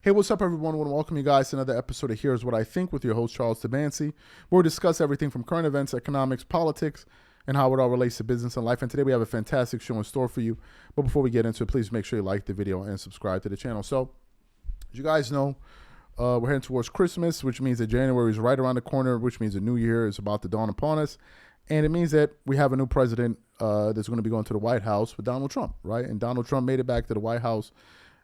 Hey, what's up, everyone? I want to welcome you guys to another episode of Here's What I Think with your host, Charles Tabansi, where we discuss everything from current events, economics, politics, and how it all relates to business and life. And today we have a fantastic show in store for you. But before we get into it, please make sure you like the video and subscribe to the channel. So, as you guys know, we're heading towards Christmas, which means that January is right around the corner, which means the new year is about to dawn upon us. And it means that we have a new president that's going to be going to the White House with Donald Trump, right? And Donald Trump made it back to the White House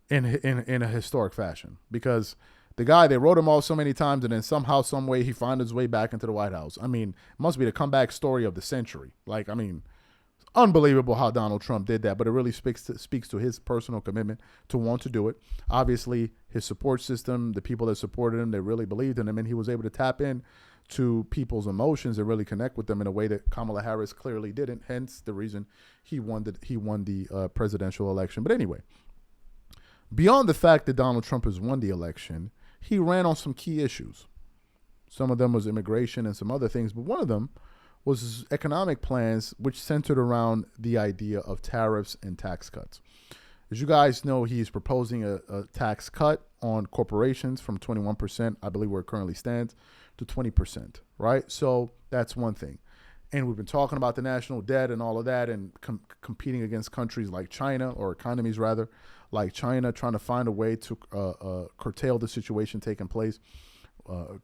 in a historic fashion, because the guy, they wrote him off so many times, and then somehow, some way, he found his way back into the White House. I mean, it must be the comeback story of the century. Like, I mean, unbelievable how Donald Trump did that, but it really speaks to his personal commitment to want to do it. Obviously, his support system, the people that supported him, they really believed in him, and he was able to tap in to people's emotions and really connect with them in a way that Kamala Harris clearly didn't. Hence the reason he won the presidential election. But anyway, beyond the fact that Donald Trump has won the election, he ran on some key issues. Some of them was immigration and some other things, but one of them was his economic plans, which centered around the idea of tariffs and tax cuts. As you guys know, he's proposing a tax cut on corporations from 21%, I believe where it currently stands, to 20%, right? So that's one thing. And we've been talking about the national debt and all of that, and competing against countries like China, or economies rather, like China, trying to find a way to curtail the situation taking place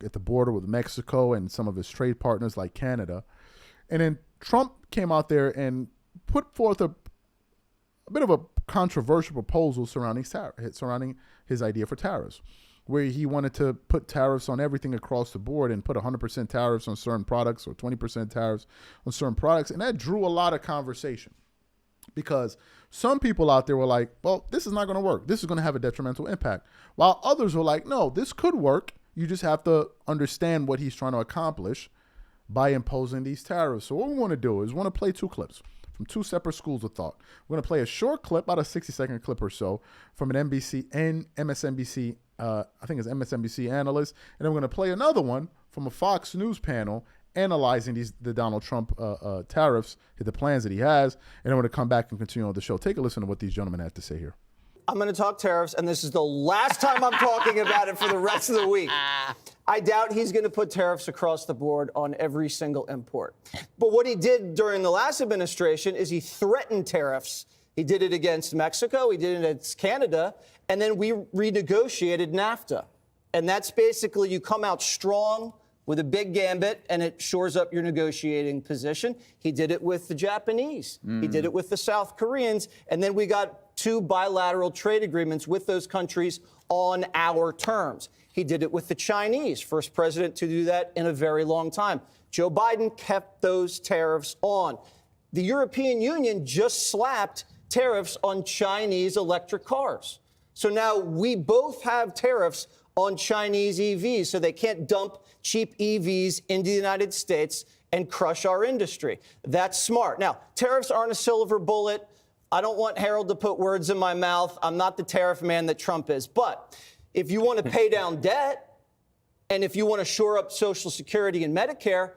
at the border with Mexico and some of his trade partners like Canada. And then Trump came out there and put forth a bit of a controversial proposal surrounding his idea for tariffs, where he wanted to put tariffs on everything across the board and put 100% tariffs on certain products or 20% tariffs on certain products. And that drew a lot of conversation, because some people out there were like, well, this is not going to work. This is going to have a detrimental impact. While others were like, no, this could work. You just have to understand what he's trying to accomplish by imposing these tariffs. So what we want to do is we want to play two clips from two separate schools of thought. We're going to play a short clip, about a 60-second clip or so, from an NBC and MSNBC, I think it's MSNBC analyst. And then we're going to play another one from a Fox News panel analyzing the Donald Trump tariffs, the plans that he has. And then we're going to come back and continue on the show. Take a listen to what these gentlemen have to say here. I'm going to talk tariffs, and this is the last time I'm talking about it for the rest of the week. I doubt he's going to put tariffs across the board on every single import. But what he did during the last administration is he threatened tariffs. He did it against Mexico, he did it against Canada, and then we renegotiated NAFTA. And that's basically, you come out strong with a big gambit, and it shores up your negotiating position. He did it with the Japanese. He did it with the South Koreans. And then we got 2 bilateral trade agreements with those countries on our terms. He did it with the Chinese, first president to do that in a very long time. Joe Biden kept those tariffs on. The European Union just slapped tariffs on Chinese electric cars. So now we both have tariffs on Chinese EVs, so they can't dump cheap EVs into the United States and crush our industry. That's smart. Now, tariffs aren't a silver bullet. I don't want Harold to put words in my mouth. I'm not the tariff man that Trump is. But if you want to pay down debt, and if you want to shore up Social Security and Medicare,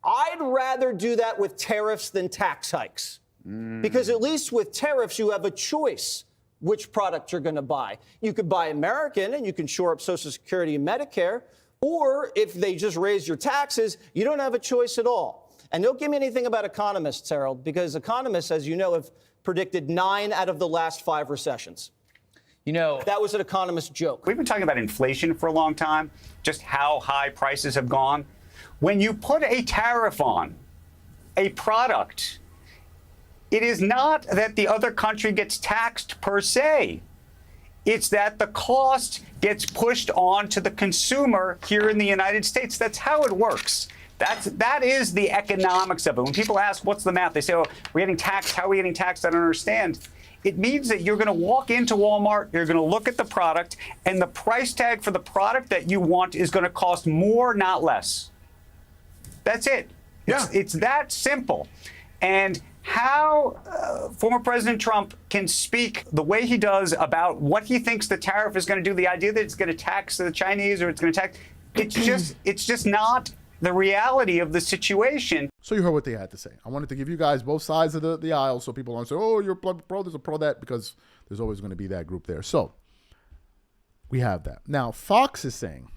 I'd rather do that with tariffs than tax hikes. Because at least with tariffs, you have a choice which product you're going to buy. You could buy American and you can shore up Social Security and Medicare. Or if they just raise your taxes, you don't have a choice at all. And don't give me anything about economists, Harold, because economists, as you know, have predicted 9 out of the last 5 recessions. You know, that was an economist joke. We've been talking about inflation for a long time, just how high prices have gone. When you put a tariff on a product, it is not that the other country gets taxed per se. It's that the cost gets pushed on to the consumer here in the United States. That's how it works. That is the economics of it. When people ask, what's the math? They say, oh, we're getting taxed. How are we getting taxed? I don't understand. It means that you're going to walk into Walmart, you're going to look at the product, and the price tag for the product that you want is going to cost more, not less. That's it. Yeah. It's that simple. And how former President Trump can speak the way he does about what he thinks the tariff is going to do, the idea that it's going to tax the Chinese or it's going to tax, it's just not the reality of the situation. So you heard what they had to say. I wanted to give you guys both sides of the aisle so people don't say, oh, you're pro this or pro that, because there's always going to be that group there. So We have that. Now, Fox is saying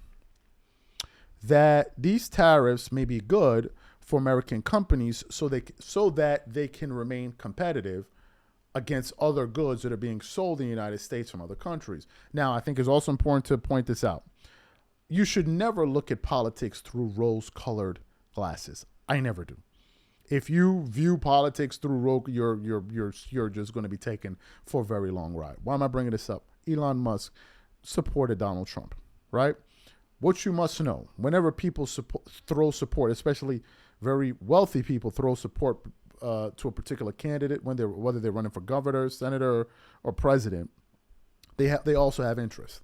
that these tariffs may be good for American companies so that they can remain competitive against other goods that are being sold in the United States from other countries. Now, I think it's also important to point this out. You should never look at politics through rose-colored glasses. I never do. If you view politics through you're just going to be taken for a very long ride. Why am I bringing this up? Elon Musk supported Donald Trump, right? What you must know, whenever people throw support, especially very wealthy people throw support to a particular candidate, whether they're running for governor, senator, or president, they also have interest.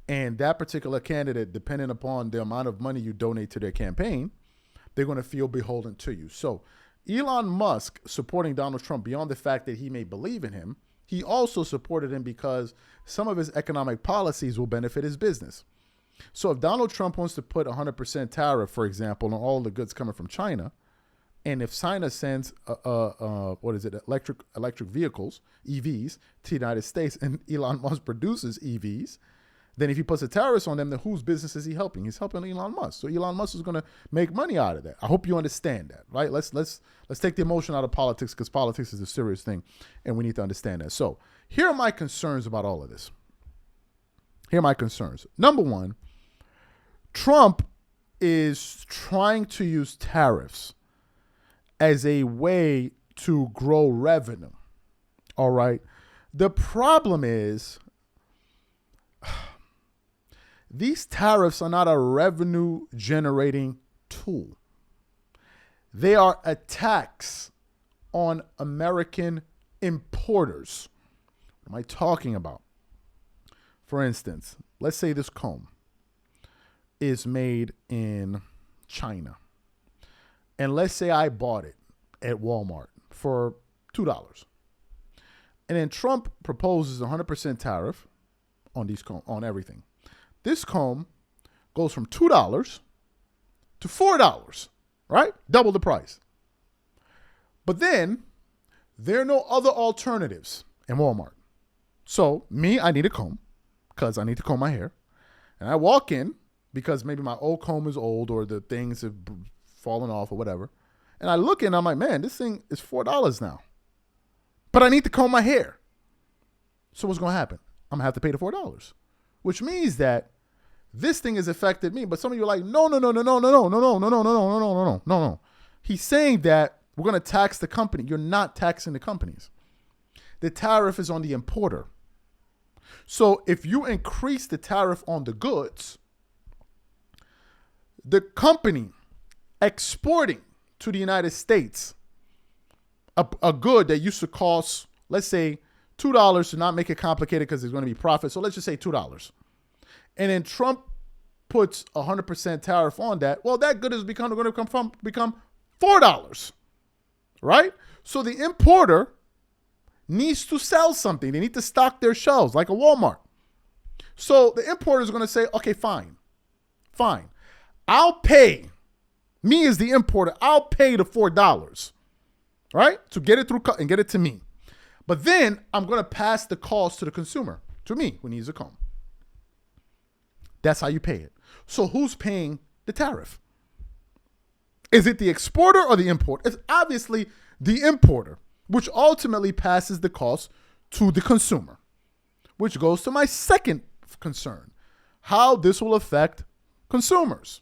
And that particular candidate, depending upon the amount of money you donate to their campaign, they're going to feel beholden to you. So Elon Musk supporting Donald Trump, beyond the fact that he may believe in him, he also supported him because some of his economic policies will benefit his business. So if Donald Trump wants to put 100% tariff, for example, on all the goods coming from China, and if China sends electric vehicles, EVs, to the United States, and Elon Musk produces EVs, then if he puts a tariff on them, then whose business is he helping? He's helping Elon Musk. So Elon Musk is going to make money out of that. I hope you understand that, right? Let's take the emotion out of politics, because politics is a serious thing, and we need to understand that. So here are my concerns about all of this. Here are my concerns. Number one, Trump is trying to use tariffs as a way to grow revenue. All right. The problem is these tariffs are not a revenue generating tool. They are a tax on American importers. What am I talking about? For instance, let's say this comb is made in China. And let's say I bought it at Walmart for $2. And then Trump proposes 100% tariff on on everything. This comb goes from $2 to $4, right? Double the price. But then there are no other alternatives in Walmart. So I need a comb because I need to comb my hair. And I walk in because maybe my old comb is old or the things have fallen off or whatever. And I look and I'm like, man, this thing is $4 now. But I need to comb my hair. So what's going to happen? I'm going to have to pay the $4, which means that this thing has affected me. But some of you are like, no. He's saying that we're going to tax the company. You're not taxing the companies. The tariff is on the importer. So if you increase the tariff on the goods, the company exporting to the United States a good that used to cost, let's say, $2 to not make it complicated because there's going to be profit. So let's just say $2. And then Trump puts 100% tariff on that. Well, that good is going to become $4, right? So the importer needs to sell something. They need to stock their shelves like a Walmart. So the importer is going to say, okay, fine. I'll pay. Me as the importer, I'll pay the $4, right? To get it through and get it to me. But then I'm going to pass the cost to the consumer, to me, who needs a comb. That's how you pay it. So who's paying the tariff? Is it the exporter or the importer? It's obviously the importer, which ultimately passes the cost to the consumer, which goes to my second concern, how this will affect consumers.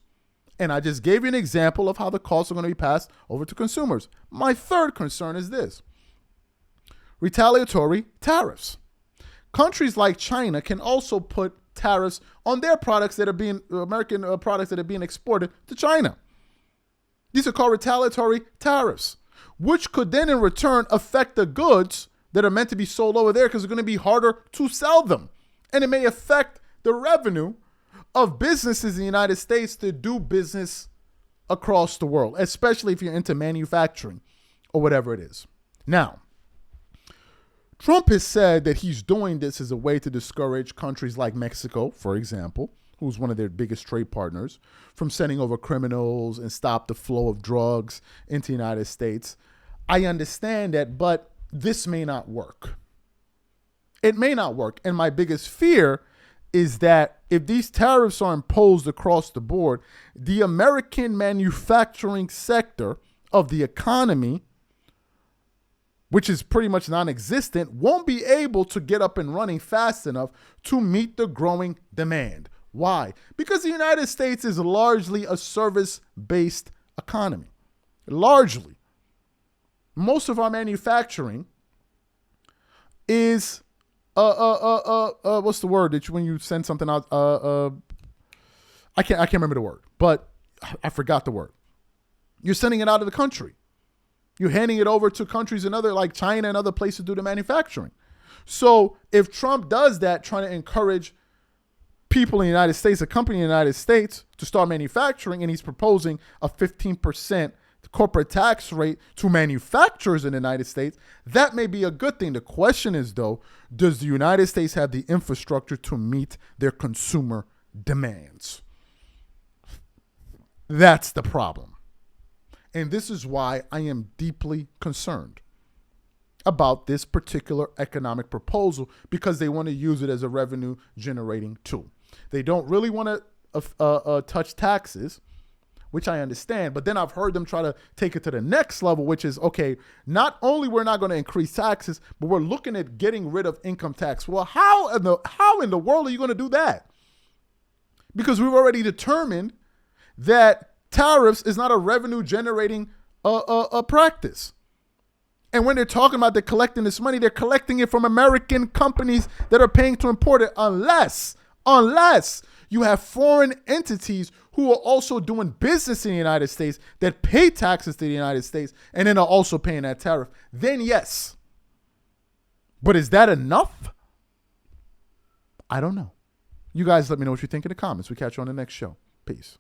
And I just gave you an example of how the costs are going to be passed over to consumers. My third concern is this: retaliatory tariffs. Countries like China can also put tariffs on their products that are being American products that are being exported to China. These are called retaliatory tariffs, which could then in return affect the goods that are meant to be sold over there because it's going to be harder to sell them. And it may affect the revenue of businesses in the United States to do business across the world, especially if you're into manufacturing or whatever it is. Now, Trump has said that he's doing this as a way to discourage countries like Mexico, for example, who's one of their biggest trade partners, from sending over criminals and stop the flow of drugs into the United States. I understand that, but this may not work. It may not work. And my biggest fear is that if these tariffs are imposed across the board, the American manufacturing sector of the economy, which is pretty much non-existent, won't be able to get up and running fast enough to meet the growing demand. Why? Because the United States is largely a service-based economy. Largely. Most of our manufacturing is what's the word that when you send something out? I can't remember the word, but I forgot the word. You're sending it out of the country. You're handing it over to countries in other, like China and other places to do the manufacturing. So if Trump does that, trying to encourage people in the United States, a company in the United States, to start manufacturing, and he's proposing a 15% corporate tax rate to manufacturers in the United States, that may be a good thing. The question is, though, does the United States have the infrastructure to meet their consumer demands? That's the problem. And this is why I am deeply concerned about this particular economic proposal, because they want to use it as a revenue generating tool. They don't really want to touch taxes, which I understand, but then I've heard them try to take it to the next level, which is, okay, not only we're not going to increase taxes, but we're looking at getting rid of income tax. Well, how in the world are you going to do that? Because we've already determined that tariffs is not a revenue generating practice. And when they're talking about they're collecting this money, they're collecting it from American companies that are paying to import it, unless you have foreign entities who are also doing business in the United States that pay taxes to the United States and then are also paying that tariff. Then yes. But is that enough? I don't know. You guys let me know what you think in the comments. We catch you on the next show. Peace.